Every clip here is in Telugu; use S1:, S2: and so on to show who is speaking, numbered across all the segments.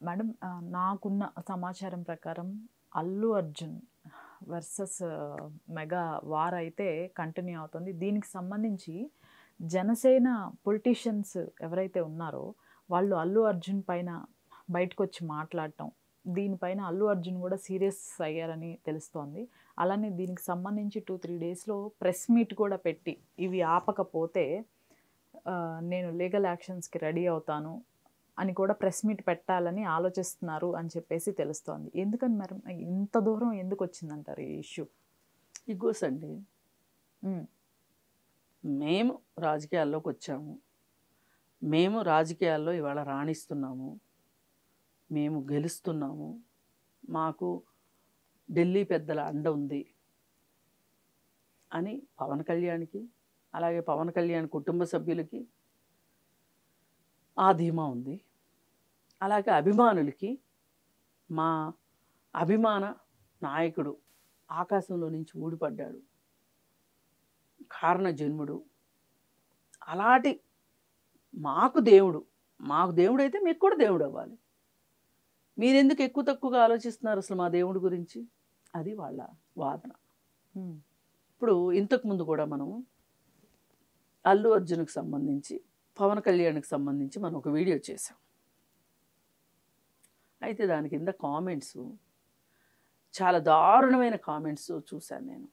S1: మేడం నాకున్న సమాచారం ప్రకారం Allu Arjun versus mega war అయితే కంటిన్యూ అవుతుంది. దీనికి సంబంధించి జనసేన పొలిటీషియన్స్ ఎవరైతే ఉన్నారో వాళ్ళు అల్లు అర్జున్ పైన బయటకు వచ్చి మాట్లాడటం, దీనిపైన అల్లు అర్జున్ కూడా సీరియస్ అయ్యారని తెలుస్తోంది. అలానే దీనికి సంబంధించి 2-3 డేస్లో ప్రెస్ మీట్ కూడా పెట్టి ఇవి ఆపకపోతే నేను లీగల్ యాక్షన్స్కి రెడీ అవుతాను అని కూడా ప్రెస్ మీట్ పెట్టాలని ఆలోచిస్తున్నారు అని చెప్పేసి తెలుస్తోంది. ఎందుకని మరి ఇంత దూరం ఎందుకు వచ్చిందంటారు ఈ ఇష్యూ?
S2: ఇగోస్ అండి. మేము రాజకీయాల్లోకి వచ్చాము, మేము రాజకీయాల్లో ఇవాళ రాణిస్తున్నాము, మేము గెలుస్తున్నాము, మాకు ఢిల్లీ పెద్దల అండ ఉంది అని పవన్ కళ్యాణ్కి, అలాగే పవన్ కళ్యాణ్ కుటుంబ సభ్యులకి ఆ ధీమా ఉంది. అలాగే అభిమానులకి మా అభిమాన నాయకుడు ఆకాశంలో నుంచి ఊడిపడ్డాడు, కారణ జన్ముడు, అలాంటి మాకు దేవుడు అయితే మీకు కూడా దేవుడు అవ్వాలి. మీరెందుకు ఎక్కువ తక్కువగా ఆలోచిస్తున్నారు అసలు మా దేవుడి గురించి? అది వాళ్ళ వాదన. ఇప్పుడు ఇంతకుముందు కూడా మనం అల్లు అర్జున్కి సంబంధించి పవన్ కళ్యాణ్కి సంబంధించి మనం ఒక వీడియో చేసాం. అయితే దాని కింద కామెంట్స్ చాలా దారుణమైన కామెంట్స్ చూశాను నేను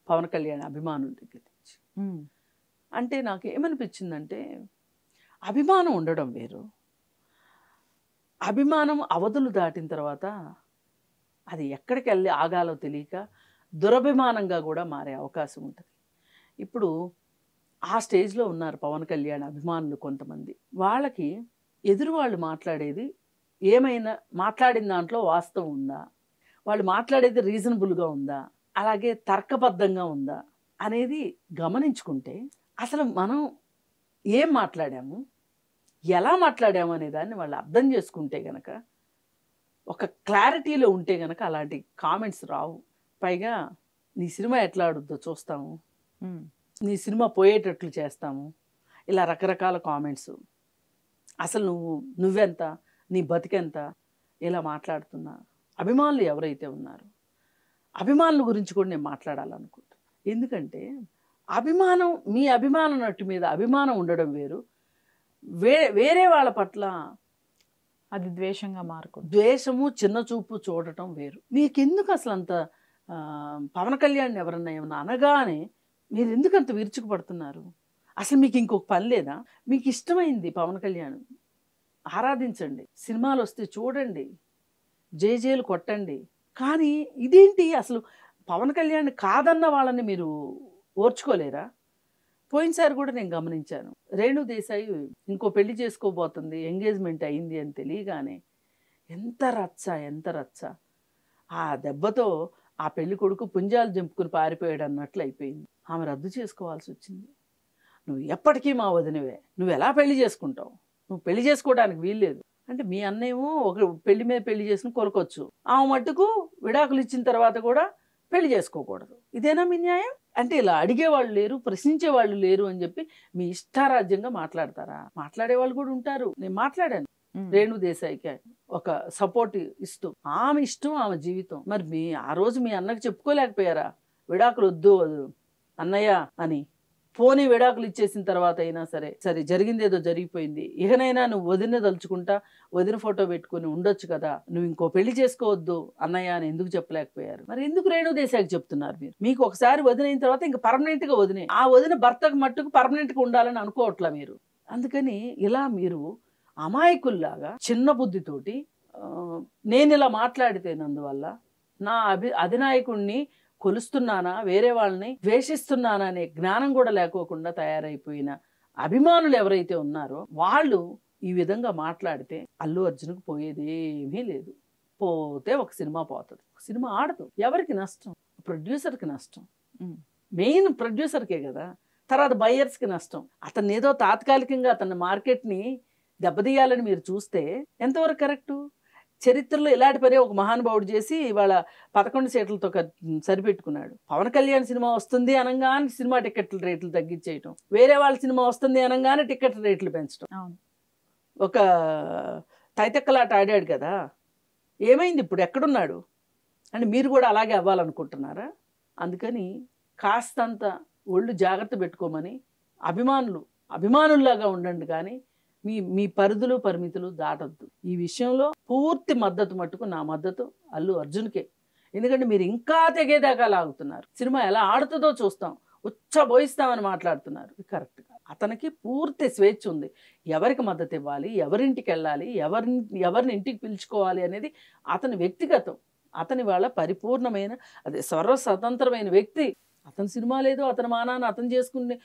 S2: పవన్ కళ్యాణ్ అభిమానుల దగ్గర నుంచి. అంటే నాకు ఏమనిపించిందంటే, అభిమానం ఉండడం వేరు, అభిమానం అవధులు దాటిన తర్వాత అది ఎక్కడికి వెళ్ళి ఆగాలో తెలియక దురభిమానంగా కూడా మారే అవకాశం ఉంటుంది. ఇప్పుడు ఆ స్టేజ్లో ఉన్నారు పవన్ కళ్యాణ్ అభిమానులు కొంతమంది. వాళ్ళకి ఎదురు వాళ్ళు మాట్లాడేది ఏమైనా మాట్లాడిన దాంట్లో వాస్తవం ఉందా, వాళ్ళు మాట్లాడేది రీజనబుల్గా ఉందా, అలాగే తర్కబద్ధంగా ఉందా అనేది గమనించుకుంటే, అసలు మనం ఏం మాట్లాడాము, ఎలా మాట్లాడాము అనే దాన్ని వాళ్ళు అర్థం చేసుకుంటే గనక, ఒక క్లారిటీలో ఉంటే గనక అలాంటి కామెంట్స్ రావు. పైగా నీ సినిమా ఎట్లా ఆడుద్దో చూస్తాము, నీ సినిమా పోయేటట్లు చేస్తాము, ఇలా రకరకాల కామెంట్స్. అసలు నువ్వెంత, నీ బతికెంత, ఇలా మాట్లాడుతున్నా అభిమానులు ఎవరైతే ఉన్నారో అభిమానుల గురించి కూడా నేను మాట్లాడాలనుకుంటున్నాను. ఎందుకంటే అభిమానం, మీ అభిమాన నటు మీద అభిమానం ఉండడం వేరు, వేరే వాళ్ళ పట్ల
S1: అది ద్వేషంగా మారుకుంటుంది.
S2: ద్వేషము, చిన్న చూపు చూడటం వేరు. మీకెందుకు అసలు అంత పవన్ కళ్యాణ్ ఎవరన్నా ఏమన్నా అనగానే మీరు ఎందుకు అంత విరుచుకుపడుతున్నారు? అసలు మీకు ఇంకొక పని లేదా? మీకు ఇష్టమైంది పవన్ కళ్యాణ్, ఆరాధించండి, సినిమాలు వస్తే చూడండి, జేజేలు కొట్టండి. కానీ ఇదేంటి అసలు పవన్ కళ్యాణ్ కాదన్న వాళ్ళని మీరు ఓర్చుకోలేరా? పోయినసారి కూడా నేను గమనించాను, రేణు దేశాయి ఇంకో పెళ్లి చేసుకోబోతుంది, ఎంగేజ్మెంట్ అయింది అని తెలియగానే ఎంత రచ్చ. ఆ దెబ్బతో ఆ పెళ్లి కొడుకు పుంజాలు జంపుకుని పారిపోయాడు అన్నట్లు అయిపోయింది. ఆమె రద్దు చేసుకోవాల్సి వచ్చింది. నువ్వు ఎప్పటికీ మా వదినవే, నువ్వు ఎలా పెళ్లి చేసుకుంటావు, నువ్వు పెళ్లి చేసుకోవడానికి వీల్లేదు అంటే, మీ అన్నేమో ఒక పెళ్లి మీద పెళ్లి చేసుకుని కొనుక్కోవచ్చు, ఆమె మట్టుకు విడాకులు ఇచ్చిన తర్వాత కూడా పెళ్లి చేసుకోకూడదు. ఇదేనా మీ న్యాయం? అంటే ఇలా అడిగేవాళ్ళు లేరు, ప్రశ్నించేవాళ్ళు లేరు అని చెప్పి మీ ఇష్టారాజ్యంగా మాట్లాడతారా? మాట్లాడేవాళ్ళు కూడా ఉంటారు. నేను మాట్లాడాను రేణు దేశాయికి ఒక సపోర్ట్ ఇస్తూ, ఆమె ఇష్టం, ఆమె జీవితం. మరి ఆ రోజు మీ అన్నకి చెప్పుకోలేకపోయారా విడాకులు వద్దు అన్నయ్య అని? పోనీ విడాకులు ఇచ్చేసిన తర్వాత అయినా సరే జరిగింది ఏదో జరిగిపోయింది, ఇకనైనా నువ్వు వదిన తలుచుకుంటా వదిన ఫోటో పెట్టుకుని ఉండొచ్చు కదా, నువ్వు ఇంకో పెళ్లి చేసుకోవద్దు అన్నయ్య అని ఎందుకు చెప్పలేకపోయారు? మరి ఎందుకు రేణు దేశాయికి చెప్తున్నారు మీరు? మీకు ఒకసారి వదిన అయిన తర్వాత ఇంకా పర్మనెంట్ గా వదినే, ఆ వదిన భర్తకు మట్టుకు పర్మనెంట్ గా ఉండాలని అనుకోవట్లా మీరు. అందుకని ఇలా మీరు అమాయకుల్లాగా చిన్న బుద్ధితోటి నేను ఇలా మాట్లాడితేనందువల్ల నా అధినాయకుడిని కొలుస్తున్నానా, వేరే వాళ్ళని ద్వేషిస్తున్నానా అనే జ్ఞానం కూడా లేకోకుండా తయారైపోయిన అభిమానులు ఎవరైతే ఉన్నారో వాళ్ళు ఈ విధంగా మాట్లాడితే అల్లు అర్జున్కి పోయేదేమీ లేదు. పోతే ఒక సినిమా పోతుంది, ఒక సినిమా ఆడదు. ఎవరికి నష్టం? ప్రొడ్యూసర్కి నష్టం, మెయిన్ ప్రొడ్యూసర్కే కదా. తర్వాత బయ్యర్స్కి నష్టం. అతన్ని ఏదో తాత్కాలికంగా అతని మార్కెట్ని దెబ్బతీయాలని మీరు చూస్తే ఎంతవరకు కరెక్టు? చరిత్రలో ఇలాంటి పని ఒక మహానుభావుడు చేసి ఇవాళ 11 సీట్లతో సరిపెట్టుకున్నాడు. పవన్ కళ్యాణ్ సినిమా వస్తుంది అనగానే సినిమా టికెట్ల రేట్లు తగ్గించేయటం, వేరే వాళ్ళ సినిమా వస్తుంది అనగానే టికెట్ రేట్లు పెంచడం. ఒక తైతక్కలాట ఆడాడు కదా, ఏమైంది ఇప్పుడు, ఎక్కడున్నాడు అని మీరు కూడా అలాగే అవ్వాలనుకుంటున్నారా? అందుకని కాస్తంత ఒళ్ళు జాగ్రత్త పెట్టుకోమని, అభిమానుల్లాగా ఉండండి, కానీ మీ పరిధులు పరిమితులు దాటద్దు. ఈ విషయంలో పూర్తి మద్దతు మట్టుకు నా మద్దతు అల్లు అర్జున్కే. ఎందుకంటే మీరు ఇంకా తెగేదాకా లాగుతున్నారు. సినిమా ఎలా ఆడుతుందో చూస్తాం, ఉచ్చబోయిస్తామని మాట్లాడుతున్నారు. కరెక్ట్. అతనికి పూర్తి స్వేచ్ఛ ఉంది. ఎవరికి మద్దతు ఇవ్వాలి, ఎవరింటికి వెళ్ళాలి, ఎవరిని ఇంటికి పిలుచుకోవాలి అనేది అతని వ్యక్తిగతం. అతని వాళ్ళ పరిపూర్ణమైన అదే సర్వస్వతంత్రమైన వ్యక్తి. అతని సినిమా లేదు, అతని మానాన్ని అతను చేసుకుని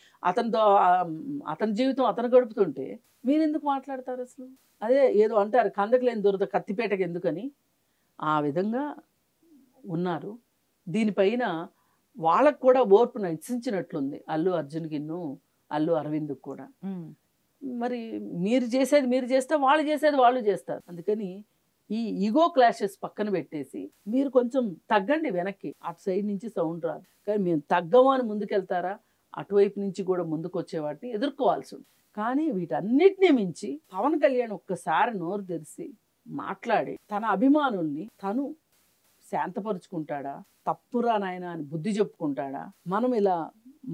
S2: అతని జీవితం అతను గడుపుతుంటే మీరెందుకు మాట్లాడతారు అసలు? అదే ఏదో అంటారు, కందకు లేని దొరద కత్తిపేటకి ఎందుకని. ఆ విధంగా ఉన్నారు. దీనిపైన వాళ్ళకు కూడా ఓర్పు నశించినట్లుంది, అల్లు అర్జున్కి, అల్లు అరవింద్కి కూడా. మరి మీరు చేసేది మీరు చేస్తే, వాళ్ళు చేసేది వాళ్ళు చేస్తారు. అందుకని ఈ ఈగో క్లాషెస్ పక్కన పెట్టేసి మీరు కొంచెం తగ్గండి వెనక్కి. అటు సైడ్ నుంచి సౌండ్ రాదు, కానీ మేము తగ్గము అని ముందుకెళ్తారా, అటువైపు నుంచి కూడా ముందుకు వచ్చే వాటిని ఎదుర్కోవాల్సి ఉంది. కానీ వీటన్నిటినీ మించి పవన్ కళ్యాణ్ ఒక్కసారి నోరు తెరిచి మాట్లాడి తన అభిమానుల్ని తను శాంతపరుచుకుంటాడా, తప్పురా నాయన అని బుద్ధి చెప్పుకుంటాడా?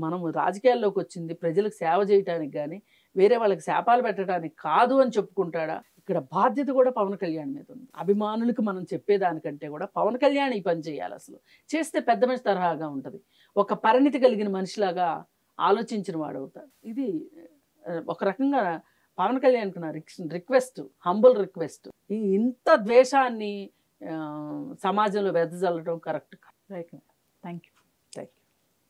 S2: మనం రాజకీయాల్లోకి వచ్చింది ప్రజలకు సేవ చేయటానికి కానీ వేరే వాళ్ళకి శాపాలు పెట్టడానికి కాదు అని చెప్పుకుంటాడా? ఇక్కడ బాధ్యత కూడా పవన్ కళ్యాణ్ మీద ఉంది. అభిమానులకు మనం చెప్పేదానికంటే కూడా పవన్ కళ్యాణ్ ఈ పని చేయాలి. అసలు చేస్తే పెద్ద మనిషి తరహాగా ఉంటుంది, ఒక పరిణితి కలిగిన మనిషిలాగా ఆలోచించిన వాడు అవుతాడు. ఇది ఒక రకంగా పవన్ కళ్యాణ్కి నా రిక్వెస్ట్, హంబుల్ రిక్వెస్ట్. ఇంత ద్వేషాన్ని సమాజంలో వెదజల్లడం కరెక్ట్ కాదు.